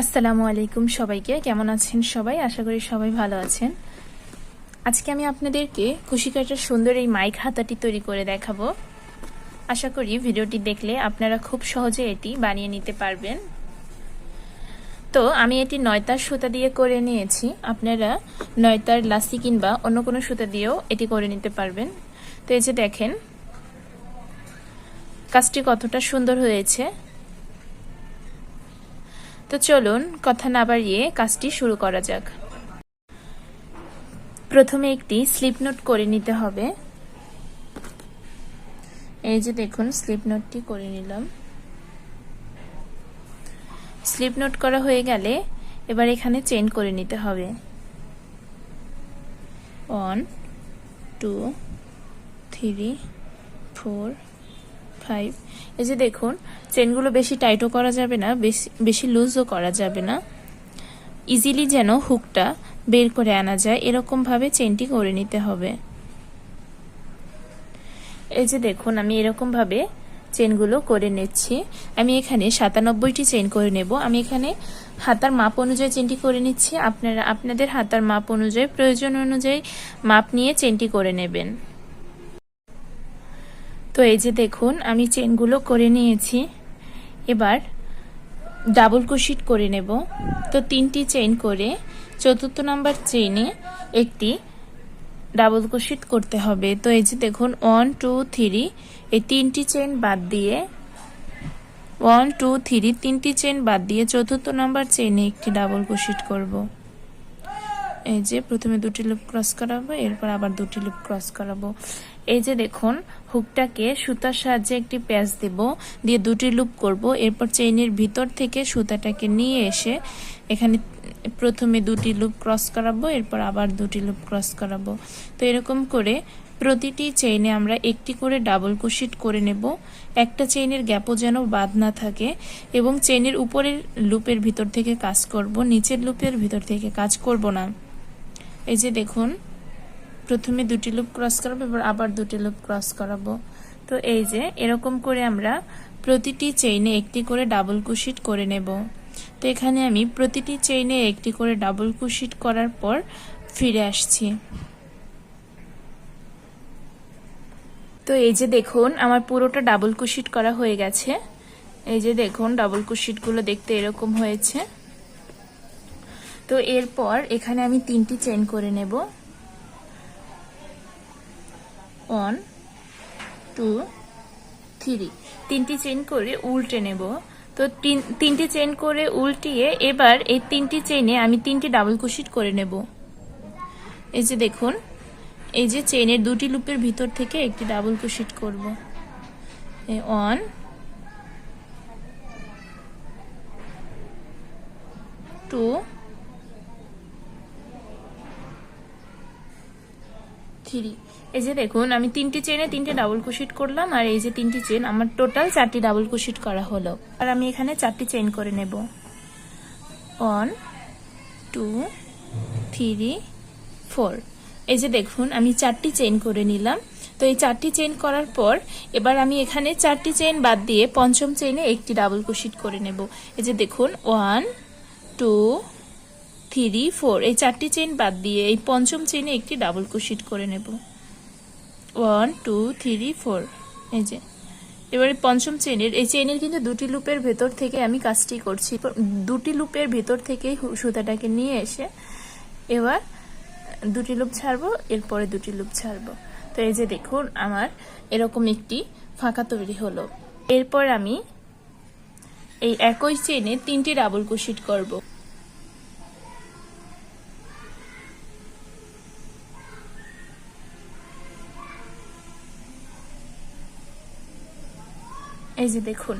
আসসালামু আলাইকুম সবাইকে। কেমন আছেন সবাই? আশা করি সবাই ভালো আছেন। আজকে আমি আপনাদেরকে কুশি কাটার সুন্দর এই মাইক হাতাটি তৈরি করে দেখাবো। আশা করি ভিডিওটি দেখলে আপনারা খুব সহজে এটি বানিয়ে নিতে পারবেন। তো আমি এটি 9 তার সুতা দিয়ে করে নিয়েছি। আপনারা 9 তার লাসি কিংবা অন্য কোনো সুতা দিয়েও এটি করে নিতে পারবেন। তো এই যে দেখেন কাজটি কতটা সুন্দর হয়েছে। তো চলুন কথা না বাড়িয়ে কাজটি শুরু করা যাক। প্রথমে একটি স্লিপ নোট করে নিতে হবে। এই যে দেখুন স্লিপ নোটটি করে নিলাম। স্লিপ নোট করা হয়ে গেলে এবার এখানে চেইন করে নিতে হবে। 1 2 3 4 5। এই যে দেখুন চেইনগুলো বেশি টাইটও করা যাবে না, বেশি লুজও করা যাবে না। ইজিলি যেন হুকটা বের করে আনা যায় এরকম ভাবে চেইনটি করে নিতে হবে। এই যে দেখুন আমি এরকম ভাবে চেইনগুলো করে নিচ্ছি। আমি এখানে 97টি চেইন করে নেব। আমি এখানে হাতার মাপ অনুযায়ী চেইনটি করে নিচ্ছি। আপনারা আপনাদের হাতার মাপ অনুযায়ী প্রয়োজন অনুযায়ী মাপ নিয়ে চেইনটি করে নেবেন। তো এই যে দেখুন আমি চেইনগুলো করে নিয়েছি। এবার ডাবল ক্রোশেট করে নেব। তো 3টি চেইন করে 4th নাম্বার চেইনে একটি ডাবল ক্রোশেট করতে হবে। তো এই যে দেখুন 1 2 3 এই 3টি চেইন বাদ দিয়ে 1 2 3 3টি চেইন বাদ দিয়ে 4th নাম্বার চেইনে একটি ডাবল ক্রোশেট করব। এই যে প্রথমে 2টি লুপ ক্রস করাবো, এরপর আবার 2টি লুপ ক্রস করাবো। এই যে দেখুন হুকটাকে সুতার সাহায্যে একটি প্যাচ দেব, দিয়ে 2টি লুপ করব। এরপর চেইনের ভিতর থেকে সুতাটাকে নিয়ে এসে এখানে প্রথমে 2টি লুপ ক্রস করাবো, এরপর আবার 2টি লুপ ক্রস করাবো। তো এরকম করে প্রতিটি চেইনে আমরা একটি করে ডাবল ক্রোশেট করে নেব। একটা চেইনের গ্যাপও যেন বাদ না থাকে এবং চেইনের উপরের লুপের ভিতর থেকে কাজ করব, নিচের লুপের ভিতর থেকে কাজ করব না। এই যে দেখুন প্রথমে 2টি লুপ ক্রস করাবো, এবার আবার 2টি লুপ ক্রস করাবো। তো এই যে এরকম করে আমরা প্রতিটি চেইনে একটি করে ডাবল ক্রোশেট করে নেব। তো এখানে আমি প্রতিটি চেইনে একটি করে ডাবল ক্রোশেট করার পর ফিরে আসছি। তো এই যে দেখুন আমার পুরোটা ডাবল ক্রোশেট করা হয়ে গেছে। এই যে দেখুন ডাবল ক্রোশেটগুলো দেখতে এরকম হয়েছে। তো এরপর এখানে আমি 3টি চেইন করে নেব। 1 2 3 3টি চেইন করে উল্টে নেব। তো 3টি চেইন করে উল্টিয়ে এবার এই 3টি চেইনে আমি 3টি ডাবল ক্রোশেট করে নেব। এই যে দেখুন এই যে চেইনের 2টি লুপের ভিতর থেকে একটি ডাবল ক্রোশেট করব। 1 2 3। এই যে দেখুন আমি 3টি চেইনে 3টে ডাবল ক্রোশেট করলাম, আর এই যে 3টি চেইন আমার টোটাল 4টি ডাবল ক্রোশেট করা হলো। আর আমি এখানে 4টি চেইন করে নেব। 1 2 3 4। এই যে দেখুন আমি 4টি চেইন করে নিলাম। তো এই 4টি চেইন করার পর এবার আমি এখানে 4টি চেইন বাদ দিয়ে পঞ্চম চেইনে একটি ডাবল ক্রোশেট করে নেব। এই যে দেখুন 1 2 3 4 এই 4টি চেইন বাদ দিয়ে এই পঞ্চম চেইনে একটি ডাবল ক্রোশেট করে নেব। 1 2 3 4। এই যে এবারে পঞ্চম চেইনের এই চেইনের কিন্তু 2টি লুপের ভেতর থেকে আমি কাজটি করছি। 2টি লুপের ভেতর থেকেই সুতাটাকে নিয়ে এসে এবার 2টি লুপ ছাড়বো, এরপরে 2টি লুপ ছাড়বো। তো এই যে দেখুন আমার এরকম একটি ফাঁকা তৈরি হলো। এরপর আমি এই একই চেইনে 3টি ডাবল ক্রোশেট করব। এই যে দেখুন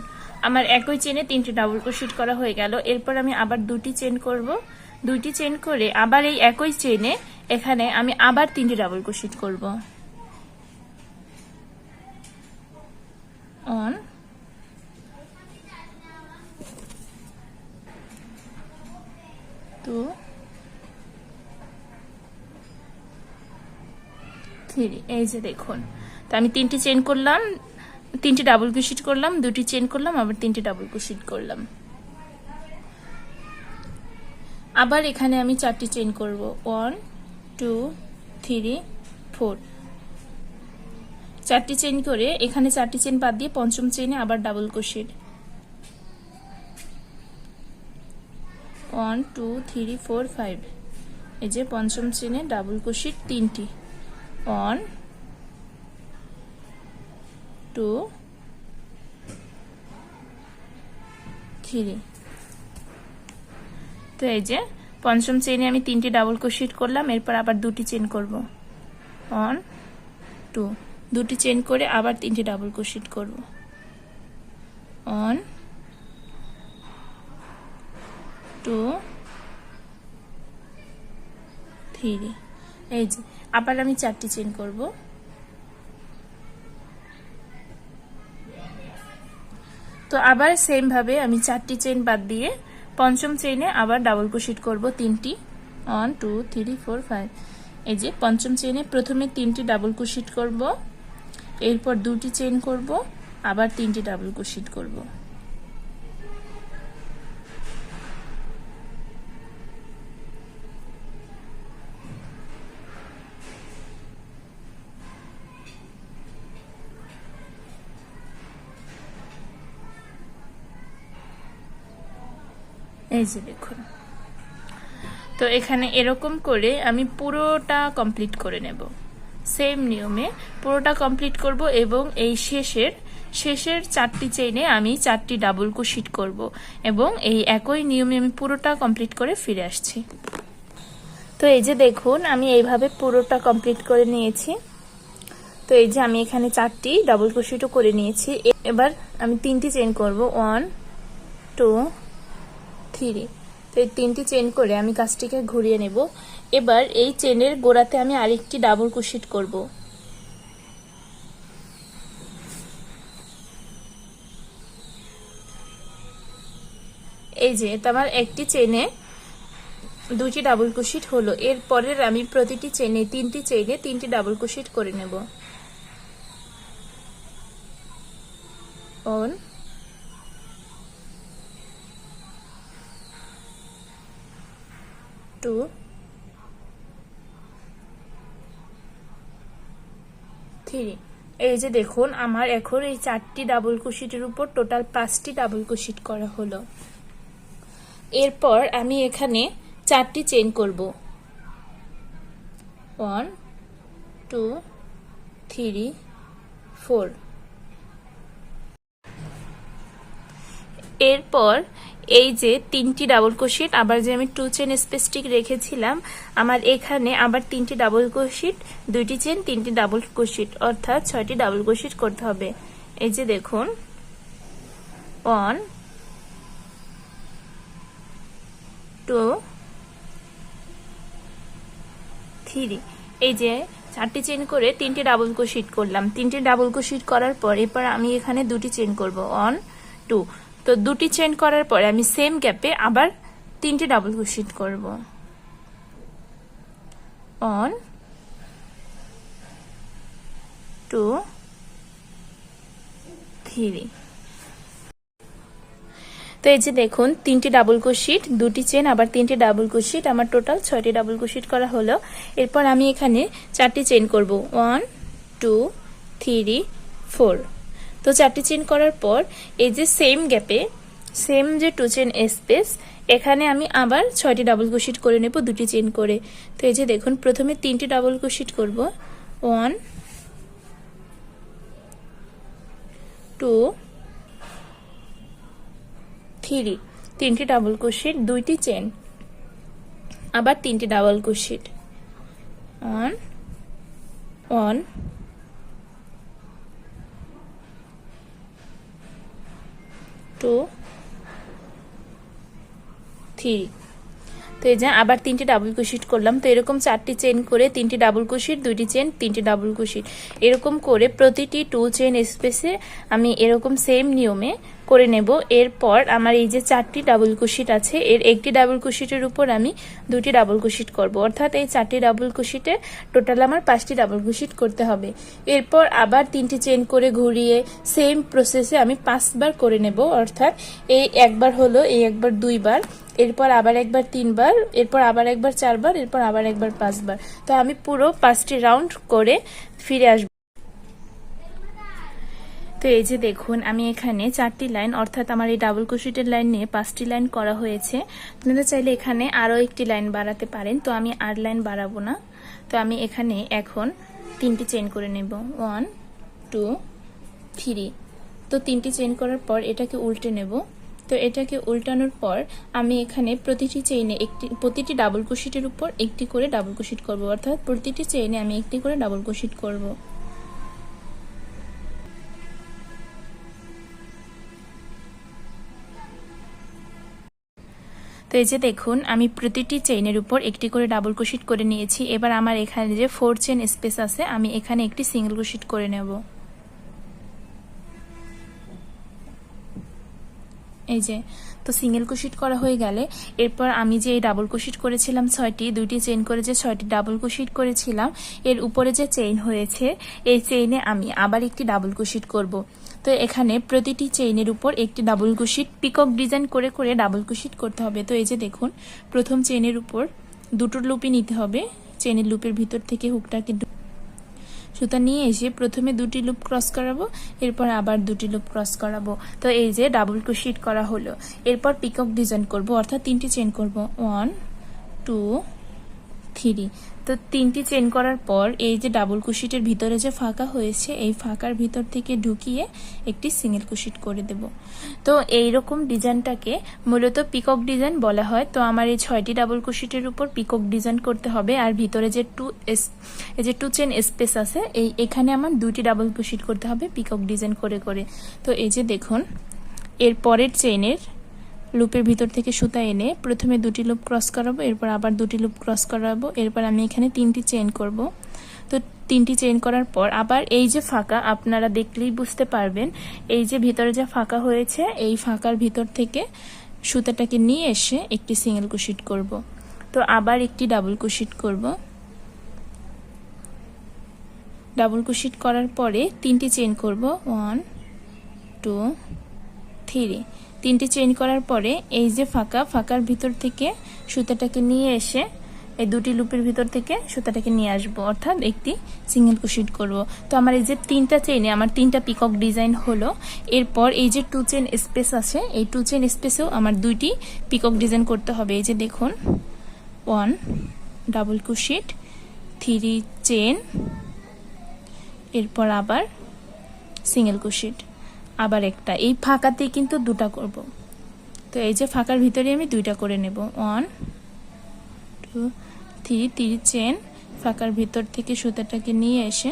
আমার একই চেইনে 3টি ডাবল ক্রোশেট করা হয়ে গেল। এরপর আমি আবার 2টি চেইন করব। 2টি চেইন করে আবার এই একই চেইনে এখানে আমি আবার 3টি ডাবল ক্রোশেট করব। 1 2 3। এই যে দেখুন তো আমি 3টি চেইন করলাম, 3টি ডাবল ক্রোশেট করলাম, 2টি চেইন করলাম, আবার 3টি ডাবল ক্রোশেট করলাম। আবার এখানে আমি 4টি চেইন করব 1 2 3 4 4টি চেইন করে এখানে 4টি চেইন বাদ দিয়ে পঞ্চম চেইনে আবার ডাবল ক্রোশেট 1 2 3 4 5 এই যে পঞ্চম চেইনে ডাবল ক্রোশেট 3টি 1 2 3 তো এই যে পঞ্চম চেইনে আমি 3টি ডাবল ক্রোশেট করলাম এরপর আবার 2টি চেইন করব 1 2 2টি চেইন করে আবার 3টি ডাবল ক্রোশেট করব 1 2 3 এই যে আবার আমি 4টি চেইন করব তো আবার সেম ভাবে আমি 4টি চেইন বাদ দিয়ে পঞ্চম চেইনে আবার ডাবল ক্রোশেট করব 3টি 1 2 3 4 5 এই যে পঞ্চম চেইনে প্রথমে 3টি ডাবল ক্রোশেট করব এরপর 2টি চেইন করব আবার 3টি ডাবল ক্রোশেট করব এই যে দেখুন তো এখানে এরকম করে আমি পুরোটা কমপ্লিট করে নেব সেম নিয়মে পুরোটা কমপ্লিট করব এবং এই শেষের 4টি চেইনে আমি 4টি ডাবল ক্রোশেট করব এবং এই একই নিয়মে আমি পুরোটা কমপ্লিট করে ফিরে আসছি তো এই যে দেখুন আমি এইভাবে পুরোটা কমপ্লিট করে নিয়েছি তো এই যে আমি এখানে 4টি ডাবল ক্রোশেটও করে নিয়েছি এবার আমি 3টি চেইন করব 1 2 3 তো এই 3টি চেইন করে আমি কাজটিকে ঘুরিয়ে নেব এবার এই চেইনের গোড়াতে আমি আরেকটি ডাবল ক্রোশেট করব এই যে আমার একটি চেইনে 2টি ডাবল ক্রোশেট হলো এরপরের আমি প্রতিটি চেইনে 3টি চেইনে 3টি ডাবল ক্রোশেট করে নেব 1 2 3 এই যে দেখুন আমার এখন এই 4টি ডাবল ক্রোশেটের উপর টোটাল 5টি ডাবল ক্রোশেট করা হলো এরপর আমি এখানে 4টি চেইন করব 1 2 3 4 এরপর এই যে 3টি ডাবল ক্রোশেট আবার যে আমি 2 চেইন স্পেসটিক রেখেছিলাম আমার এখানে আবার 3টি ডাবল ক্রোশেট 2টি চেইন 3টি ডাবল ক্রোশেট অর্থাৎ 6টি ডাবল ক্রোশেট করতে হবে এই যে দেখুন 1 2 3 এই যে 4টি চেইন করে 3টি ডাবল ক্রোশেট করলাম 3টি ডাবল ক্রোশেট করার পর এরপর আমি এখানে 2টি চেইন করব 1 2 তো 2টি চেইন করার পরে আমি সেম গ্যাপে আবার 3টি ডাবল ক্রোশেট করব 1 2 3 তো এই যে দেখুন 3টি ডাবল ক্রোশেট 2টি চেইন আবার 3টি ডাবল ক্রোশেট আমার টোটাল 6টি ডাবল ক্রোশেট করা হলো এরপর আমি এখানে 4টি চেইন করব 1 2 3 4 তো 4টি চেইন করার পর এই যে সেম গ্যাপে সেম যে 2 চেইন স্পেস এখানে আমি আবার 6টি ডাবল ক্রোশেট করে নেব 2টি চেইন করে তো এই যে দেখুন প্রথমে 3টি ডাবল ক্রোশেট করব 1 2 3 3টি ডাবল ক্রোশেট 2টি চেইন আবার 3টি ডাবল ক্রোশেট 1 1 2 3 তো এই যে আবার 3টি ডাবল ক্রোশেট করলাম তো এরকম 4টি চেইন করে 3টি ডাবল ক্রোশেট 2টি চেইন 3টি ডাবল ক্রোশেট এরকম করে প্রতিটি 2 চেইন স্পেসে আমি এরকম সেম নিয়মে করে নেব এরপর আমার এই যে 4টি ডাবল ক্রোশেট আছে এর একটি ডাবল ক্রোশেটের উপর আমি 2টি ডাবল ক্রোশেট করব অর্থাৎ এই 4টি ডাবল ক্রোশেটে টোটাল আমার 5টি ডাবল ক্রোশেট করতে হবে এরপর আবার 3টি চেইন করে ঘুরিয়ে সেম প্রসেসে আমি 5বার করে নেব অর্থাৎ এই একবার হলো এই একবার দুইবার এরপর আবার একবার 3 বার, এরপর আবার একবার 4 বার, এরপর আবার একবার 5 বার। তো আমি পুরো 5টি রাউন্ড করে ফিরে আসব। তো এই যে দেখুন আমি এখানে 4টি লাইন অর্থাৎ আমার এই ডাবল ক্রোশেটের লাইন নিয়ে 5টি লাইন করা হয়েছে। আপনারা চাইলে এখানে আরও একটি লাইন বাড়াতে পারেন, তো আমি আর লাইন বাড়াবো না। তো আমি এখানে এখন 3টি চেইন করে নেব, 1 2 3। তো 3টি চেইন করার পর এটাকে উল্টে নেব। তো এটাকে উল্টানোর পর আমি এখানে প্রতিটি চেইনে প্রতিটি ডাবল ক্রোশেটের উপর একটি করে ডাবল ক্রোশেট করব, অর্থাৎ প্রতিটি চেইনে আমি একটি করে ডাবল ক্রোশেট করব। তো এই যে দেখুন আমি প্রতিটি চেইনের উপর একটি করে ডাবল ক্রোশেট করে নিয়েছি। এবার আমার এখানে যে 4 চেইন স্পেস আছে আমি এখানে একটি সিঙ্গেল ক্রোশেট করে নেব। এই যে তো সিঙ্গেল ক্রোশেট করা হয়ে গেলে এরপর আমি যে এই ডাবল ক্রোশেট করেছিলাম 6টি, 2টি চেইন করে যে 6টি ডাবল ক্রোশেট করেছিলাম এর উপরে যে চেইন হয়েছে এই চেইনে আমি আবার একটি ডাবল ক্রোশেট করব। তো এখানে প্রতিটি চেইনের উপর একটি ডাবল ক্রোশেট পিকক ডিজাইন করে করে ডাবল ক্রোশেট করতে হবে। তো এই যে দেখুন প্রথম চেইনের উপর দুটো লুপই নিতে হবে, চেইনের লুপের ভিতর থেকে হুকটাকে সুতা নিয়ে এসে প্রথমে 2টি লুপ ক্রস করাবো, এরপর আবার 2টি লুপ ক্রস করাবো। তো এই যে ডাবল ক্রোশেট করা হলো। এরপর পিকক ডিজাইন করব, অর্থাৎ 3টি চেইন করব, 1 2 3। তো 3টি চেইন করার পর এই যে ডাবল ক্রোশেটের ভিতরে যে ফাঁকা হয়েছে এই ফাঁকার ভিতর থেকে ঢুকিয়ে একটি সিঙ্গেল ক্রোশেট করে দেব। তো এই রকম ডিজাইনটাকে মূলত পিকক ডিজাইন বলা হয়। তো আমার এই 6টি ডাবল ক্রোশেটের উপর পিকক ডিজাইন করতে হবে, আর ভিতরে যে 2 চেইন স্পেস আছে এখানে আমার 2টি ডাবল ক্রোশেট করতে হবে পিকক ডিজাইন করে করে। তো এই যে দেখুন এর পরের চেইনের লুপের ভিতর থেকে সুতা এনে প্রথমে 2টি লুপ ক্রস করাবো, এরপর আবার 2টি লুপ ক্রস করাবো, এরপর আমি এখানে 3টি চেইন করব। তো 3টি চেইন করার পর আবার এই যে ফাঁকা আপনারা দেখলেই বুঝতে পারবেন, এই যে ভিতরে যে ফাঁকা হয়েছে এই ফাঁকার ভিতর থেকে সুতাটাকে নিয়ে এসে একটি সিঙ্গেল ক্রোশেট করব। তো আবার একটি ডাবল ক্রোশেট করব। ডাবল ক্রোশেট করার পরে 3টি চেইন করব, 1 2 3। 3টি চেইন করার পরে এই যে ফাঁকার ভিতর থেকে সুতাটাকে নিয়ে এসে এই 2টি লুপের ভিতর থেকে সুতাটাকে নিয়ে আসবো, অর্থাৎ একটি সিঙ্গেল ক্রোশেট করব। তো আমার এই যে 3টা চেইনে আমার 3টা পিকক ডিজাইন হলো। এরপর এই যে 2 চেইন স্পেস আছে এই 2 চেইন স্পেসেও আমার 2টি পিকক ডিজাইন করতে হবে। এই যে দেখুন 1 ডাবল ক্রোশেট, 3 চেইন, এরপর আবার সিঙ্গেল ক্রোশেট, আবার একটা, এই ফাঁকাতেই কিন্তু 2টা করব। তো এই যে ফাঁকার ভিতরে আমি 2টা করে নেব, 1 2 3 চেইন, ফাঁকার ভিতর থেকে সুতাটাকে নিয়ে এসে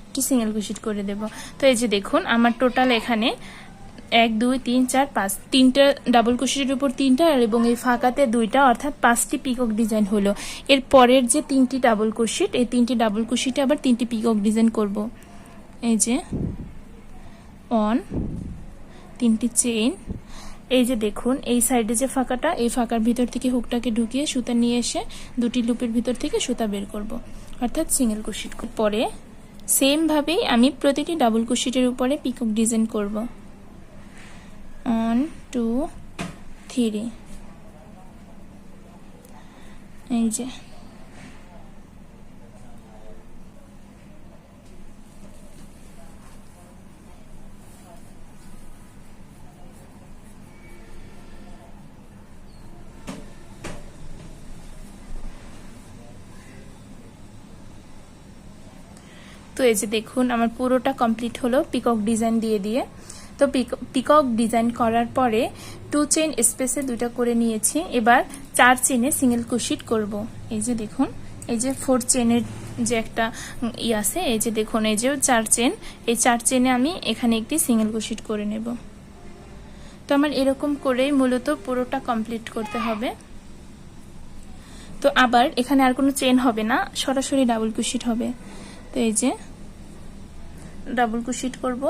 একটি সিঙ্গেল ক্রোশেট করে দেব। তো এই যে দেখুন আমার টোটাল এখানে 1 2 3 4 5 3টা ডাবল ক্রোশেটের উপর 3টা এবং এই ফাঁকাতে 2টা, অর্থাৎ 5টি পিকক ডিজাইন হলো। এর পরের যে 3টি ডাবল ক্রোশেট এই 3টি ডাবল ক্রোশেটে আবার 3টি পিকক ডিজাইন করব। এই যে 1 3টি চেইন, এই যে দেখুন এই সাইডে যে ফাঁকাটা এই ফাঁকার ভিতর থেকে হুকটাকে ঢুকিয়ে সুতা নিয়ে এসে 2টি লুপের ভিতর থেকে সুতা বের করব, অর্থাৎ সিঙ্গেল ক্রোশেট। পরে সেম ভাবেই আমি প্রতিটি ডাবল ক্রোশেটের উপরে পিকক ডিজাইন করব, 1 2 3। এই যে তো এই যে দেখুন আমার পুরোটা কমপ্লিট হলো পিকক ডিজাইন দিয়ে দিয়ে। তো পিকক ডিজাইন করার পরে 2 চেইন স্পেসে 2টা করে নিয়েছি। এবার 4 চেইনে সিঙ্গেল ক্রোশেট করব। এই যে দেখুন এই যে 4 চেইনের যে একটা আছে এই যে দেখুন এই যে 4 চেইন, এই 4 চেইনে আমি এখানে একটি সিঙ্গেল ক্রোশেট করে নেব। তো আমার এরকম করেই মূলত পুরোটা কমপ্লিট করতে হবে। তো আবার এখানে আর কোনো চেইন হবে না, সরাসরি ডাবল ক্রোশেট হবে। তো এই যে ডাবল ক্রোশেট করব,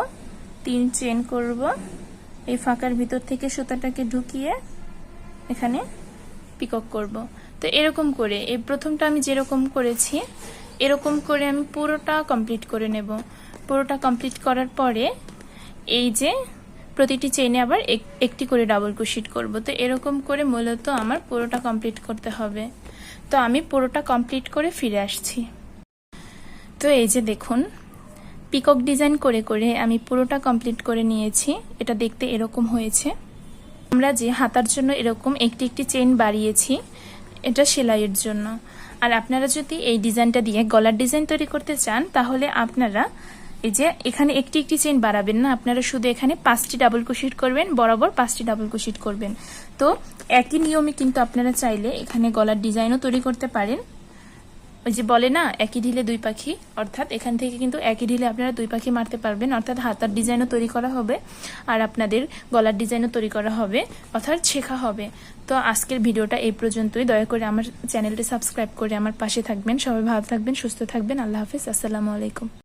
3 চেইন করব, এই ফাঁকার ভিতর থেকে সুতাটাকে ঢুকিয়ে এখানে পিকক করব। তো এরকম করে এই প্রথমটা আমি যেরকম করেছি এরকম করে আমি পুরোটা কমপ্লিট করে নেব। পুরোটা কমপ্লিট করার পরে এই যে প্রতিটি চেইনে আবার একটি করে ডাবল ক্রোশেট করব। তো এরকম করে মূলত আমার পুরোটা কমপ্লিট করতে হবে। তো আমি পুরোটা কমপ্লিট করে ফিরে আসছি। তো এই যে দেখুন, পিকক ডিজাইন করে করে আমি পুরোটা কমপ্লিট করে নিয়েছি। এটা দেখতে এরকম হয়েছে। আমরা যে হাতার জন্য এরকম একটি একটি চেইন বাড়িয়েছি, এটা সেলাইয়ের জন্য। আর আপনারা যদি এই ডিজাইনটা দিয়ে গলার ডিজাইন তৈরি করতে চান, তাহলে আপনারা এই যে এখানে একটি একটি চেইন বাড়াবেন না, আপনারা শুধু এখানে 5টি ডাবল ক্রোশেট করবেন, বরাবর 5টি ডাবল ক্রোশেট করবেন। তো একই নিয়মে কিন্তু আপনারা চাইলে এখানে গলার ডিজাইনও তৈরি করতে পারেন। ওই যে বলে না, একই ঢিলে দুই পাখি, অর্থাৎ এখান থেকে কিন্তু একই ঢিলে আপনারা দুই পাখি মারতে পারবেন। অর্থাৎ হাতার ডিজাইনও তৈরি করা হবে আর আপনাদের গলার ডিজাইনও তৈরি করা হবে, অর্থাৎ শেখা হবে। তো আজকের ভিডিওটা এই পর্যন্তই। দয়া করে আমার চ্যানেলটি সাবস্ক্রাইব করে আমার পাশে থাকবেন। সবাই ভালো থাকবেন, সুস্থ থাকবেন। আল্লাহ হাফিজ, আসসালামু আলাইকুম।